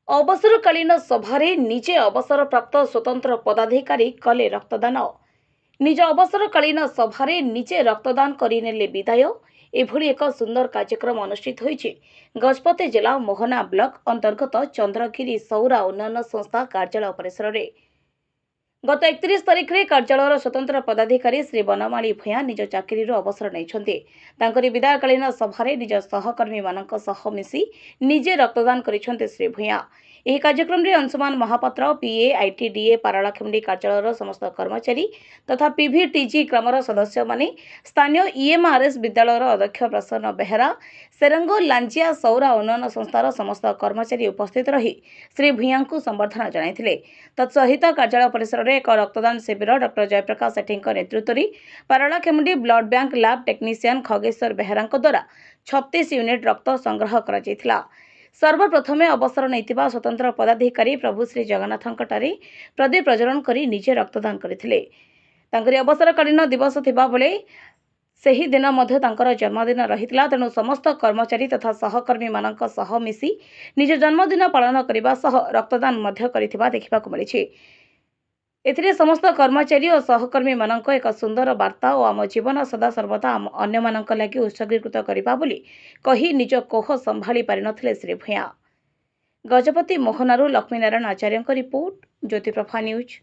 अवसरकालीन सभारे निजे अवसरप्राप्त स्वतंत्र पदाधिकारी कले रक्तदान। निज अवसरकालीन सभारे निजे रक्तदान करिनेले विदाय। एभली एक सुंदर कार्यक्रम अनुष्ठित होइछि गजपति जिला मोहना ब्लॉक अंतर्गत चंद्रगिरी सौरा उन्नयन संस्था कार्यालय परिसर में। गत 31 तारिख में कार्यालय स्वतंत्र पदाधिकारी श्री बनमाली भूया निज चाकरी अवसर नहीं विदायकालीन सभारे निज सहकर्मी मानक सह मिसी निजे रक्तदान करिसेंते श्री भूया। यह कार्यक्रम में अंशुमान महापात्र पीए आईटीडीए पारालाखेमुंडी कार्यालय समस्त कर्मचारी तथा पीवीटीजी ग्रामर सदस्य माने स्थानीय ईएमआरएस विद्यालय अध्यक्ष प्रसन्न बेहरा सेरंगो लांजिया सौरा उन्नयन संस्थार समस्त कर्मचारी उपस्थित रही श्री भूया को संबर्धना जनाइथिले। तत्सहित कार्यालय परिसर में एक रक्तदान शिविर डॉक्टर जयप्रकाश सेठी नेतृत्व में Paralakhemundi blood bank lab technician Khageswar Behera द्वारा 36 यूनिट रक्त संग्रह करा। सर्वप्रथमे अवसर नहीं स्वतंत्र पदाधिकारी प्रभु श्री जगन्नाथंकटारे प्रदीप प्रज्वलन करी निजे रक्तदान करथिले। तांकरी अवसरकालीन दिवस थिबा बेले सही दिन मध्य तांकर जन्मदिन रहितला, तेणु समस्त कर्मचारी तथा सहकर्मी मानक सह मिसी निज जन्मदिन पालन करने सह रक्तदान मध्य करिथिबा देखिबाकु मिलिछि। एथिरे समस्त कर्मचारी और सहकर्मी मानक एक सुंदर वार्ता और आम जीवन सदा सर्वदा अन्य मानक लागि उत्सर्गीकृत करिबा बोली कही निज कोह संभाली पारि नथिले श्री भूया। गजपति मोहनारू लक्ष्मीनारायण आचार्य रिपोर्ट, ज्योतिप्रभा न्यूज।